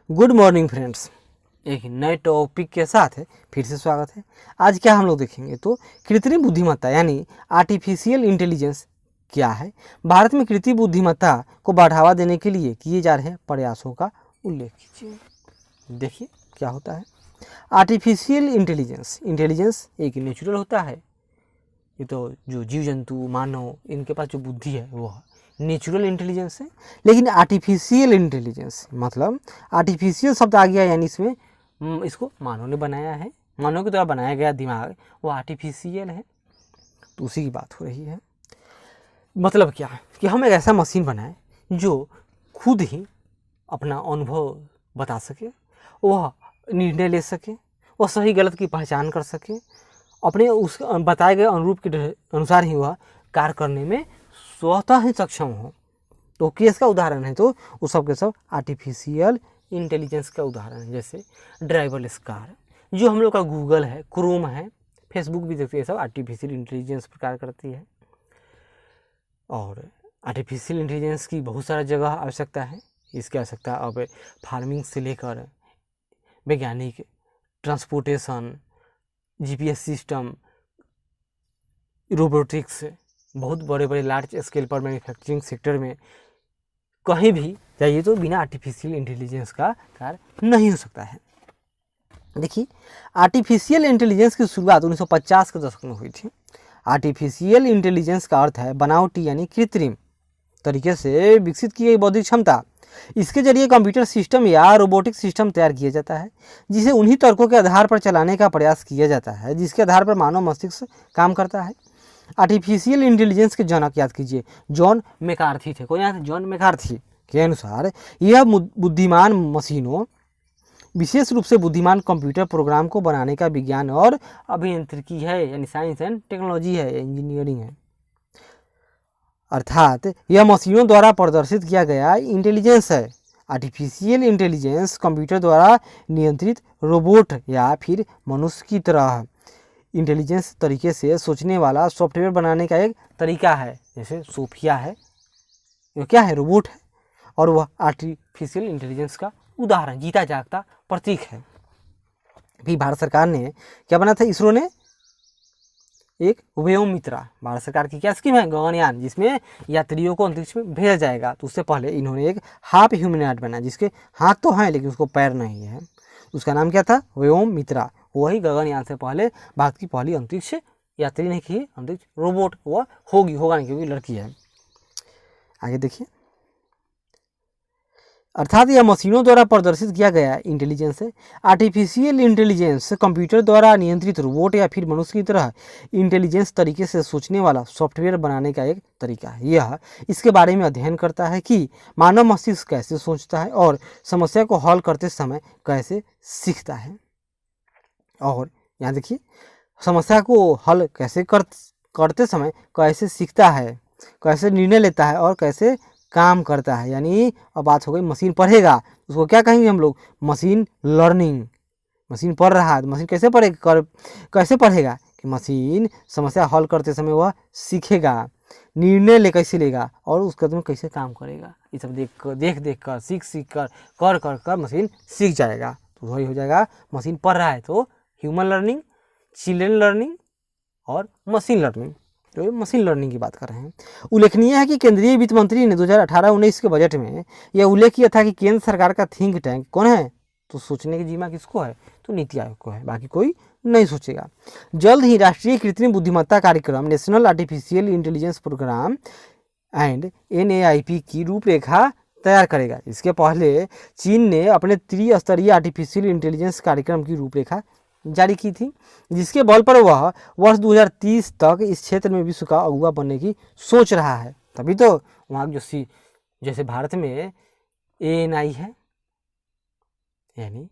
Good morning friends, एक नए topic के साथ है फिर से स्वागत है। आज क्या हम लोग देखेंगे तो कृत्रिम बुद्धिमत्ता यानी आर्टिफिशियल इंटेलिजेंस क्या है। भारत में कृत्रिम बुद्धिमत्ता को बढ़ावा देने के लिए किए जा रहे प्रयासों का उल्लेख कीजिए। देखिए क्या होता है। आर्टिफिशियल इंटेलिजेंस एक नेचुरल होता है। ये तो जो जीव जंतु मानव इनके पास जो बुद्धि है वो नेचुरल इंटेलिजेंस है। लेकिन आर्टिफिशियल इंटेलिजेंस मतलब आर्टिफिशियल शब्द आ गया, यानी इसमें इसको मानव ने बनाया है, मानव के द्वारा बनाया गया दिमाग वो आर्टिफिशियल है। तो उसी की बात हो रही है। मतलब क्या है कि हम एक ऐसा मशीन बनाएं जो खुद ही अपना अनुभव बता सके, वह निर्णय ले सके, वह सही गलत की पहचान कर सके, अपने उस बताए गए अनुरूप के अनुसार ही वह कार्य करने में स्वतः ही सक्षम हो। तो केस का उदाहरण है तो वो सब के सब आर्टिफिशियल इंटेलिजेंस का उदाहरण है। जैसे ड्राइवरलेस कार, जो हम लोग का गूगल है, क्रोम है, फेसबुक भी देखते हैं, सब आर्टिफिशियल इंटेलिजेंस पर कार्य करती है। और आर्टिफिशियल इंटेलिजेंस की बहुत सारा जगह आवश्यकता है। इसकी आवश्यकता अब फार्मिंग से लेकर वैज्ञानिक, ट्रांसपोर्टेशन, जीपीएस सिस्टम, रोबोटिक्स, बहुत बड़े बड़े लार्ज स्केल पर मैन्युफैक्चरिंग सेक्टर में कहीं भी जाइए तो बिना आर्टिफिशियल इंटेलिजेंस का कार्य नहीं हो सकता है। देखिए, आर्टिफिशियल इंटेलिजेंस की शुरुआत 1950 के दशक में हुई थी। आर्टिफिशियल इंटेलिजेंस का अर्थ है बनावटी यानी कृत्रिम तरीके से विकसित की गई बौद्धिक क्षमता। इसके जरिए कंप्यूटर सिस्टम या रोबोटिक सिस्टम तैयार किया जाता है जिसे उन्हीं तर्कों के आधार पर चलाने का प्रयास किया जाता है जिसके आधार पर मानव मस्तिष्क काम करता है। आर्टिफिशियल इंटेलिजेंस के जनक याद कीजिए, जॉन मैकार्थी थे। कौन याद है? जॉन मैकार्थी के अनुसार यह बुद्धिमान मशीनों, विशेष रूप से बुद्धिमान कंप्यूटर प्रोग्राम को बनाने का विज्ञान और अभियांत्रिकी है, यानी साइंस एंड टेक्नोलॉजी है, इंजीनियरिंग है। अर्थात यह मशीनों द्वारा प्रदर्शित किया गया इंटेलिजेंस है। आर्टिफिशियल इंटेलिजेंस कंप्यूटर द्वारा नियंत्रित रोबोट या फिर मनुष्य की तरह इंटेलिजेंस तरीके से सोचने वाला सॉफ्टवेयर बनाने का एक तरीका है। जैसे सोफिया है, ये क्या है? रोबोट है, और वह आर्टिफिशियल इंटेलिजेंस का उदाहरण, जीता जागता प्रतीक है। भी भारत सरकार ने क्या बना था? इसरो ने एक व्योममित्रा, भारत सरकार की क्या स्कीम है? गगनयान, जिसमें यात्रियों को अंतरिक्ष में भेजा जाएगा। तो उससे पहले इन्होंने एक हाफ ह्यूमनॉइड बनाया जिसके हाथ तो हैं लेकिन उसको पैर नहीं है। उसका नाम क्या था? व्योममित्रा। वही गगनयान से पहले भारत की पहली अंतरिक्ष यात्री ने की अंतरिक्ष रोबोट। वह होगा नहीं क्योंकि लड़की है। आगे देखिए, अर्थात यह मशीनों द्वारा प्रदर्शित किया गया इंटेलिजेंस है। आर्टिफिशियल इंटेलिजेंस कंप्यूटर द्वारा नियंत्रित रोबोट या फिर मनुष्य की तरह इंटेलिजेंस तरीके से सोचने वाला सॉफ्टवेयर बनाने का एक तरीका है। यह इसके बारे में अध्ययन करता है कि मानव मस्तिष्क कैसे सोचता है और समस्या को हल करते समय कैसे सीखता है। और यहाँ देखिए, समस्या को हल कैसे करते समय कैसे सीखता है, कैसे निर्णय लेता है और कैसे काम करता है। यानी अब बात हो गई मशीन पढ़ेगा, उसको क्या कहेंगे हम लोग? Machine learning. मशीन पढ़ रहा है, मशीन कैसे कैसे पढ़ेगा कि मशीन समस्या हल करते समय वह सीखेगा, निर्णय कैसे लेगा और उस कदम कैसे काम करेगा। ये सब देख कर सीख कर मशीन सीख जाएगा। तो वही हो जाएगा, मशीन पढ़ रहा है तो ह्यूमन लर्निंग, चिल्ड्रन लर्निंग और मशीन लर्निंग। तो मशीन लर्निंग की बात कर रहे हैं। उल्लेखनीय है कि केंद्रीय वित्त मंत्री ने 2018-19 के बजट में यह उल्लेख किया था कि केंद्र सरकार का थिंक टैंक कौन है? तो सोचने की जिम्मा किसको है? तो नीति आयोग को है, बाकी कोई नहीं सोचेगा। जल्द ही राष्ट्रीय कृत्रिम बुद्धिमत्ता कार्यक्रम, national artificial intelligence programme and NAIP की रूपरेखा तैयार करेगा। इसके पहले चीन ने अपने त्रिस्तरीय आर्टिफिशियल इंटेलिजेंस कार्यक्रम की रूपरेखा जारी की थी, जिसके बल पर वह वर्ष 2030 तक इस क्षेत्र में विश्व का अगुवा बनने की सोच रहा है। तभी तो वहाँ जो जैसे भारत में ANI है, यानी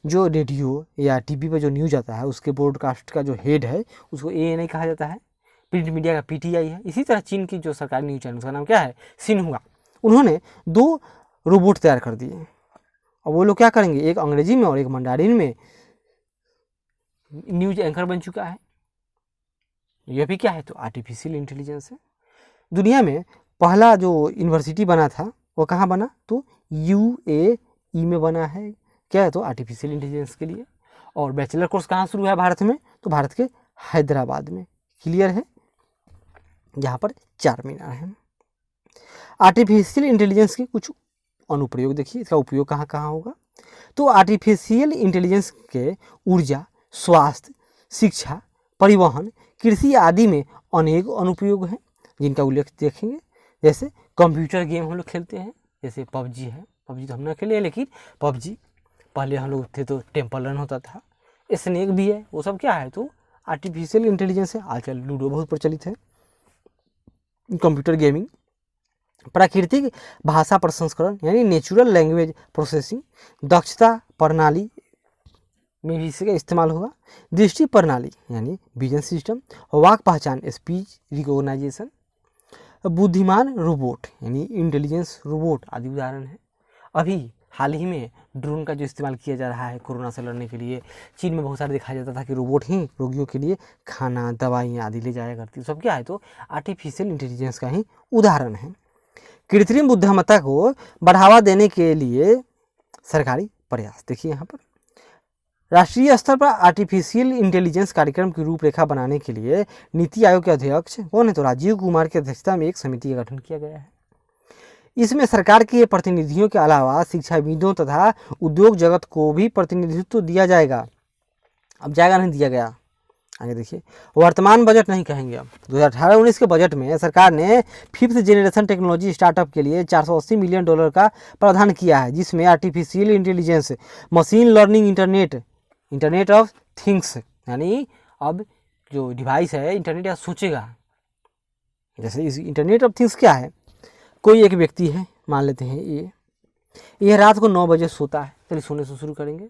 जो रेडियो या टीवी पर जो न्यूज आता है उसके ब्रॉडकास्ट का जो हेड है उसको ANI कहा जाता है। प्रिंट मीडिया का PTI है। इसी तरह चीन की जो सरकारी न्यूज चैनल उसका नाम क्या है? सिन्हुआ। उन्होंने 2 रोबोट तैयार कर दिए और वो लोग क्या करेंगे? एक अंग्रेजी में और एक मंडारिन में न्यूज एंकर बन चुका है। यह भी क्या है? तो आर्टिफिशियल इंटेलिजेंस है। दुनिया में पहला जो यूनिवर्सिटी बना था वो कहाँ बना? तो UAE ई में बना है, क्या है तो आर्टिफिशियल इंटेलिजेंस के लिए। और बैचलर कोर्स कहाँ शुरू है भारत में, तो भारत के हैदराबाद में। क्लियर है, यहाँ पर 4 मीनार हैं। आर्टिफिशियल इंटेलिजेंस के कुछ अनुप्रयोग देखिए, इसका उपयोग कहाँ कहाँ होगा। तो आर्टिफिशियल इंटेलिजेंस के ऊर्जा, स्वास्थ्य, शिक्षा, परिवहन, कृषि आदि में अनेक अनुप्रयोग हैं जिनका उल्लेख देखेंगे। जैसे कंप्यूटर गेम हम लोग खेलते हैं, जैसे पबजी है, पबजी तो हम ना खेले लेकिन पबजी पहले हम लोग थे तो टेम्पल रन होता था, स्नेक भी है, वो सब क्या है तो आर्टिफिशियल इंटेलिजेंस है। आजकल लूडो बहुत प्रचलित है। कंप्यूटर गेमिंग, प्राकृतिक भाषा प्रसंस्करण यानी नेचुरल लैंग्वेज प्रोसेसिंग, दक्षता प्रणाली में भी इसका इस्तेमाल होगा। दृष्टि प्रणाली यानी विजन सिस्टम, वाक पहचान स्पीच रिकॉग्नाइजेशन, बुद्धिमान रोबोट यानी इंटेलिजेंस रोबोट आदि उदाहरण है। अभी हाल ही में ड्रोन का जो इस्तेमाल किया जा रहा है कोरोना से लड़ने के लिए, चीन में बहुत सारा दिखाया जाता था कि रोबोट ही रोगियों के लिए खाना, दवाइयाँ आदि ले जाया करती, सब क्या है तो आर्टिफिशियल इंटेलिजेंस का ही उदाहरण है। कृत्रिम बुद्धिमत्ता को बढ़ावा देने के लिए सरकारी प्रयास देखिए यहाँ पर। राष्ट्रीय स्तर पर आर्टिफिशियल इंटेलिजेंस कार्यक्रम की रूपरेखा बनाने के लिए नीति आयोग के अध्यक्ष कौन है तो राजीव कुमार की अध्यक्षता में एक समिति का गठन किया गया है। इसमें सरकार के प्रतिनिधियों के अलावा शिक्षाविदों तथा उद्योग जगत को भी प्रतिनिधित्व दिया जाएगा। अब जाएगा नहीं दिया गया, आगे देखिए। वर्तमान बजट नहीं कहेंगे, अब 2018-19 के बजट में सरकार ने 5th जनरेशन टेक्नोलॉजी स्टार्टअप के लिए $480 मिलियन का प्रावधान किया है, जिसमें artificial intelligence, machine learning, internet of things यानी अब जो डिवाइस है इंटरनेट या सोचेगा। जैसे इस इंटरनेट ऑफ थिंग्स क्या है, कोई एक व्यक्ति है, मान लेते हैं ये रात को 9 बजे सोता है, चलिए सोने से शुरू करेंगे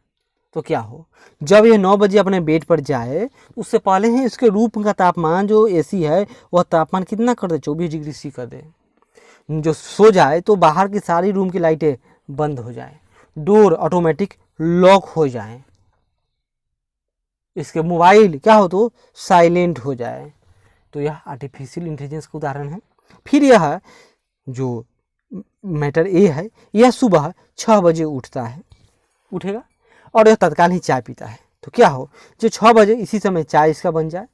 तो क्या हो, जब ये 9 बजे अपने बेड पर जाए उससे पहले ही इसके रूम का तापमान जो एसी है वह तापमान कितना कर दे, 24 डिग्री सी कर दे। जो सो जाए तो बाहर की सारी रूम की लाइटें बंद हो जाए, डोर ऑटोमेटिक लॉक हो जाए, इसके मोबाइल क्या हो तो साइलेंट हो जाए। तो यह आर्टिफिशियल इंटेलिजेंस का उदाहरण है। फिर यह जो मैटर ए है, यह सुबह 6 बजे उठेगा और यह तत्काल ही चाय पीता है। तो क्या हो, जो 6 बजे इसी समय चाय इसका बन जाए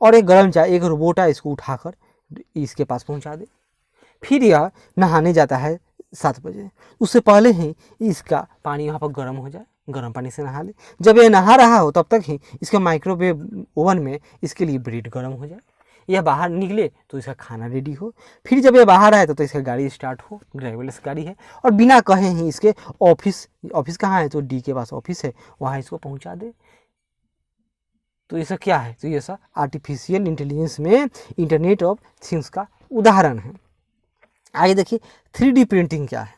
और एक गर्म चाय एक रोबोट है इसको उठाकर इसके पास पहुंचा दे। फिर यह नहाने जाता है 7 बजे, उससे पहले ही इसका पानी यहाँ पर गर्म हो जाए, गर्म पानी से नहा ले। जब यह नहा रहा हो तब तक ही इसके माइक्रोवेव ओवन में इसके लिए ब्रेड गर्म हो जाए। यह बाहर निकले तो इसका खाना रेडी हो। फिर जब ये बाहर आए तो इसका गाड़ी स्टार्ट हो, ड्राइवरलेस गाड़ी है, और बिना कहे ही इसके ऑफिस कहाँ है तो डी के पास ऑफिस है, वहाँ इसको पहुँचा दे। तो ये सब क्या है तो ये सब आर्टिफिशियल इंटेलिजेंस में इंटरनेट ऑफ थिंग्स का उदाहरण है। आगे देखिए 3D प्रिंटिंग क्या है।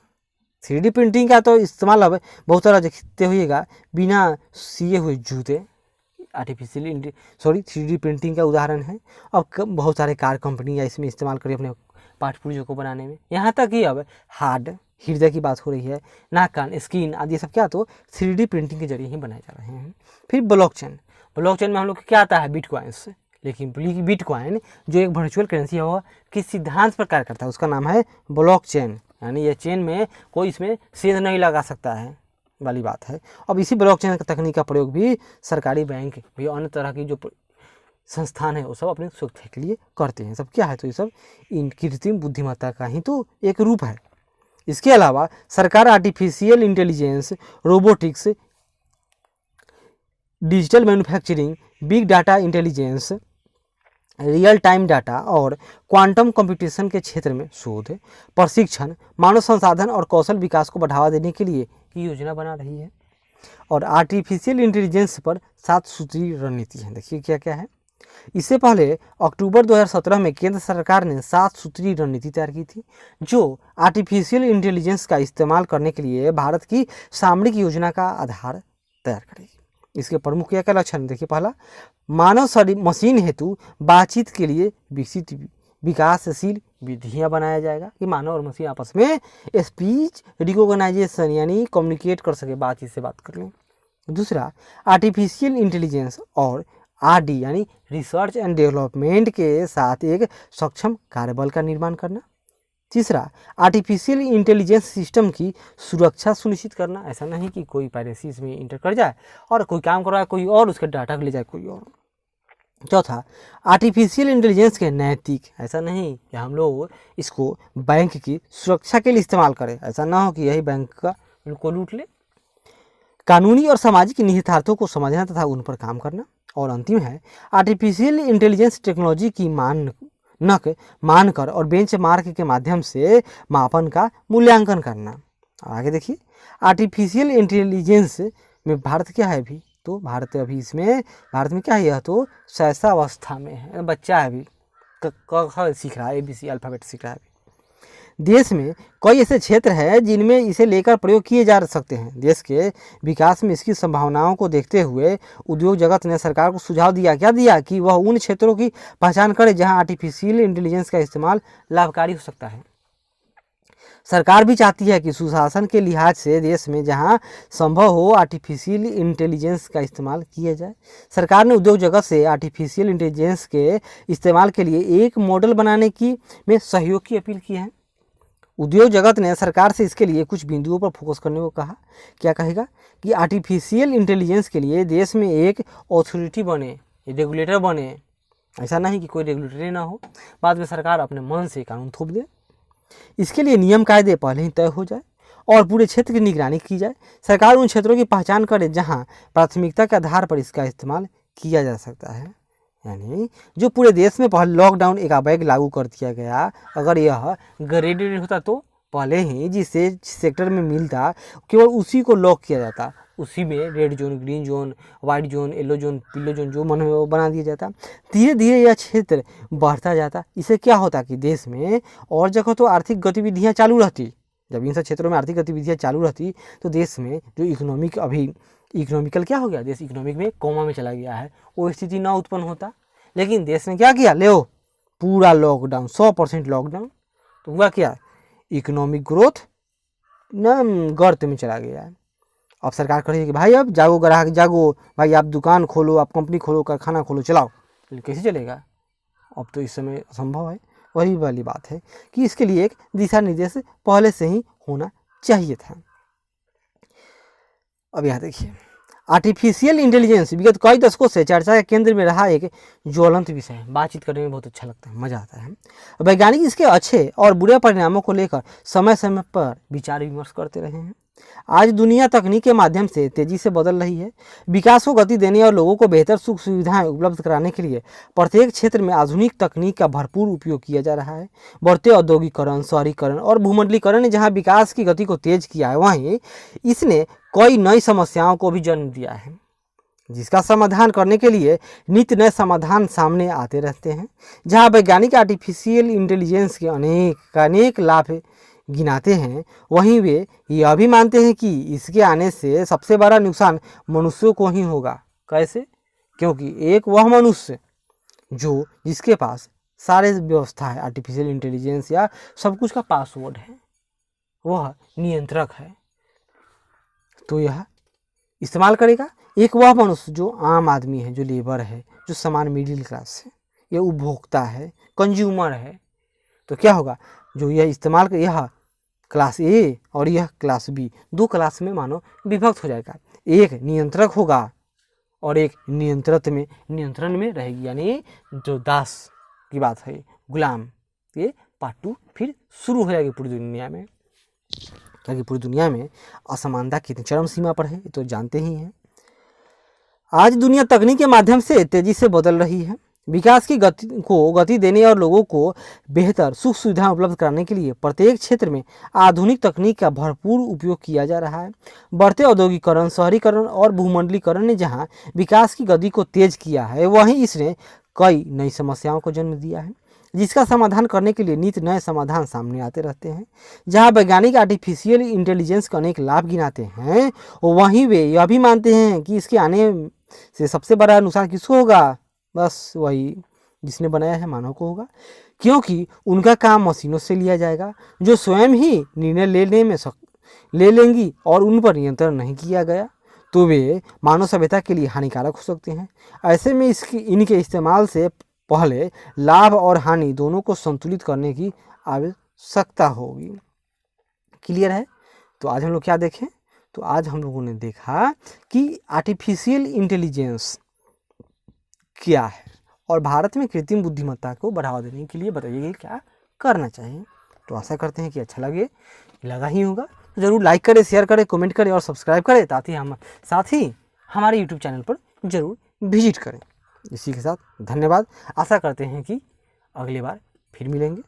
3D प्रिंटिंग का तो इस्तेमाल अब बहुत सारा देखते होइएगा, बिना सिए हुए जूते आर्टिफिशियल 3D प्रिंटिंग का उदाहरण है। अब बहुत सारे कार कंपनी या इसमें इस्तेमाल करें अपने पार्ट पुर्जों को बनाने में। यहाँ तक कि अब हार्ड हृदय की बात हो रही है, नाक कान स्किन आदि सब क्या तो 3D प्रिंटिंग के जरिए ही बनाए जा रहे हैं। फिर ब्लॉकचेन में हम लोग क्या आता है बिटकॉइंस, लेकिन बिटकॉइन जो एक वर्चुअल करेंसी है वो किस सिद्धांत पर कार्य करता है, उसका नाम है ब्लॉकचेन, यानी ये चेन में कोई इसमें सेंध नहीं लगा सकता है वाली बात है। अब इसी ब्लॉकचेन तकनीक का प्रयोग भी सरकारी बैंक भी अन्य तरह की जो संस्थान है वो सब अपने सुरक्षा के लिए करते हैं। सब क्या है तो ये सब इन कृत्रिम बुद्धिमत्ता का ही तो एक रूप है। इसके अलावा सरकार artificial intelligence, robotics, digital manufacturing, big data intelligence, real time data और क्वांटम कंप्यूटेशन के क्षेत्र में शोध, प्रशिक्षण, मानव संसाधन और कौशल विकास को बढ़ावा देने के लिए योजना बना रही है। और आर्टिफिशियल इंटेलिजेंस पर 7 सूत्री रणनीति है। देखिए क्या क्या है। इससे पहले अक्टूबर 2017 में केंद्र सरकार ने 7 सूत्री रणनीति तैयार की थी, जो आर्टिफिशियल इंटेलिजेंस का इस्तेमाल करने के लिए भारत की सामरिक योजना का आधार तैयार करेगी। इसके प्रमुख क्या क्या लक्षण देखिए। पहला, मानव मशीन हेतु बातचीत के लिए विकसित विकासशील विधियां बनाया जाएगा कि मानव और मशीन आपस में स्पीच रिकॉग्नाइजेशन यानी कम्युनिकेट कर सके, बातचीत से बात कर लें। दूसरा, आर्टिफिशियल इंटेलिजेंस और आरडी यानी रिसर्च एंड डेवलपमेंट के साथ एक सक्षम कार्यबल का निर्माण करना। तीसरा, आर्टिफिशियल इंटेलिजेंस सिस्टम की सुरक्षा सुनिश्चित करना। ऐसा नहीं कि कोई पायरेसी इसमें इंटर कर जाए और कोई काम करवाए कोई और, उसके डाटा ले जाए कोई और। चौथा, आर्टिफिशियल इंटेलिजेंस के नैतिक। ऐसा नहीं कि हम लोग इसको बैंक की सुरक्षा के लिए इस्तेमाल करें, ऐसा ना हो कि यही बैंक का बिल्कुल लूट ले। कानूनी और सामाजिक निहितार्थों को समझना तथा उन पर काम करना। और अंतिम है, आर्टिफिशियल इंटेलिजेंस टेक्नोलॉजी की मानकर और बेंचमार्क के माध्यम से मापन का मूल्यांकन करना। आगे देखिए, आर्टिफिशियल इंटेलिजेंस में भारत क्या है अभी, तो भारत में क्या है, यह तो शैशवावस्था में है, बच्चा है अभी, क सीख रहा है, ABC अल्फ़ाबेट सीख रहा है अभी। देश में कई ऐसे क्षेत्र हैं जिनमें इसे लेकर प्रयोग किए जा सकते हैं। देश के विकास में इसकी संभावनाओं को देखते हुए उद्योग जगत ने सरकार को सुझाव दिया, क्या दिया, कि वह उन क्षेत्रों की पहचान करे जहां आर्टिफिशियल इंटेलिजेंस का इस्तेमाल लाभकारी हो सकता है। सरकार भी चाहती है कि सुशासन के लिहाज से देश में जहां संभव हो आर्टिफिशियल इंटेलिजेंस का इस्तेमाल किया जाए। सरकार ने उद्योग जगत से आर्टिफिशियल इंटेलिजेंस के इस्तेमाल के लिए एक मॉडल बनाने की में सहयोग की अपील की है। उद्योग जगत ने सरकार से इसके लिए कुछ बिंदुओं पर फोकस करने को कहा। क्या कहेगा कि आर्टिफिशियल इंटेलिजेंस के लिए देश में एक अथॉरिटी बने, रेगुलेटर बने। ऐसा नहीं कि कोई रेगुलेटर ना हो, बाद में सरकार अपने मन से कानून थोप दे। इसके लिए नियम कायदे पहले ही तय हो जाए और पूरे क्षेत्र की निगरानी की जाए। सरकार उन क्षेत्रों की पहचान करे जहां प्राथमिकता के आधार पर इसका इस्तेमाल किया जा सकता है। यानी जो पूरे देश में पहले लॉकडाउन एकाएक लागू कर दिया गया, अगर यह ग्रेडेड होता तो पहले ही जिस सेक्टर में मिलता केवल उसी को लॉक किया जाता, उसी में red zone, green zone, white zone, yellow zone, पीलो जोन जो मन हो वो बना दिया जाता। धीरे धीरे यह क्षेत्र बढ़ता जाता। इससे क्या होता कि देश में और जगह तो आर्थिक गतिविधियाँ चालू रहती। जब इन सब क्षेत्रों में आर्थिक गतिविधियाँ चालू रहती तो देश में जो इकोनॉमिकल क्या हो गया, देश इकोनॉमिक में कोमा में चला गया है, वो स्थिति ना उत्पन्न होता। लेकिन देश ने क्या किया, ले पूरा लॉकडाउन, 100% लॉकडाउन, तो हुआ क्या, इकोनॉमिक ग्रोथ न गर्त में चला गया है। अब सरकार कहेगी कि भाई अब जागो, ग्राहक जागो, भाई आप दुकान खोलो, आप कंपनी खोलो, कारखाना खोलो, चलाओ। कैसे चलेगा, अब तो इस समय असंभव है। वही वाली बात है कि इसके लिए एक दिशा निर्देश पहले से ही होना चाहिए था। अब यहाँ देखिए, आर्टिफिशियल इंटेलिजेंस विगत कई दशकों से चर्चा के केंद्र में रहा एक ज्वलंत विषय है। बातचीत करने में बहुत अच्छा लगता है, मजा आता है। वैज्ञानिक इसके अच्छे और बुरे परिणामों को लेकर समय समय पर विचार विमर्श करते रहे हैं। आज दुनिया तकनीक के माध्यम से तेजी से बदल रही है। विकास को गति देने और लोगों को बेहतर सुख सुविधाएं उपलब्ध कराने के लिए प्रत्येक क्षेत्र में आधुनिक तकनीक का भरपूर उपयोग किया जा रहा है। बढ़ते औद्योगिकरण, शहरीकरण और भूमंडलीकरण ने जहां विकास की गति को तेज किया है, वहीं इसने कई नई समस्याओं को भी जन्म दिया है, जिसका समाधान करने के लिए नित्य नए समाधान सामने आते रहते हैं। जहां वैज्ञानिक आर्टिफिशियल इंटेलिजेंस के अनेक लाभ गिनाते हैं, वहीं वे यह भी मानते हैं कि इसके आने से सबसे बड़ा नुकसान मनुष्यों को ही होगा। कैसे, क्योंकि एक वह मनुष्य जिसके पास सारे व्यवस्था है, आर्टिफिशियल इंटेलिजेंस या सब कुछ का पासवर्ड है, वह नियंत्रक है, तो यह इस्तेमाल करेगा। एक वह मनुष्य जो आम आदमी है, जो लेबर है, जो सामान्य मिडिल क्लास है, यह उपभोक्ता है, कंज्यूमर है, तो क्या होगा, जो यह इस्तेमाल कर, यह क्लास ए और यह क्लास बी, दो क्लास में मानो विभक्त हो जाएगा। एक नियंत्रक होगा और एक नियंत्रण में रहेगी, यानी जो दास की बात है, गुलाम। ये पार्ट 2 फिर शुरू हो जाएगी पूरी दुनिया में, ताकि पूरी दुनिया में असमानता कितनी चरम सीमा पर है ये तो जानते ही हैं। आज दुनिया तकनीक के माध्यम से तेजी से बदल रही है। विकास की गति देने और लोगों को बेहतर सुख सुविधाएं उपलब्ध कराने के लिए प्रत्येक क्षेत्र में आधुनिक तकनीक का भरपूर उपयोग किया जा रहा है। बढ़ते औद्योगिकरण, शहरीकरण और भूमंडलीकरण ने जहां विकास की गति को तेज किया है, वहीं इसने कई नई समस्याओं को जन्म दिया है, जिसका समाधान करने के लिए नित्य नए समाधान सामने आते रहते हैं। जहां वैज्ञानिक आर्टिफिशियल इंटेलिजेंस के अनेक लाभ गिनाते हैं, वहीं वे यह भी मानते हैं कि इसके आने से सबसे बड़ा नुकसान किसको होगा, बस वही जिसने बनाया है, मानव को होगा, क्योंकि उनका काम मशीनों से लिया जाएगा जो स्वयं ही निर्णय ले लेंगी और उन पर नियंत्रण नहीं किया गया तो वे मानव सभ्यता के लिए हानिकारक हो सकते हैं। ऐसे में इनके इस्तेमाल से पहले लाभ और हानि दोनों को संतुलित करने की सकता होगी। क्लियर है? तो आज हम लोग क्या देखें? तो आज हम लोगों ने देखा कि आर्टिफिशियल इंटेलिजेंस क्या है और भारत में कृत्रिम बुद्धिमत्ता को बढ़ावा देने के लिए बताइए कि क्या करना चाहिए। तो आशा करते हैं कि अच्छा लगा ही होगा। तो ज़रूर लाइक करें, शेयर करें, कमेंट करें और सब्सक्राइब करें, ताकि हम साथ ही हमारे यूट्यूब चैनल पर ज़रूर विजिट करें। इसी के साथ धन्यवाद। आशा करते हैं कि अगली बार फिर मिलेंगे।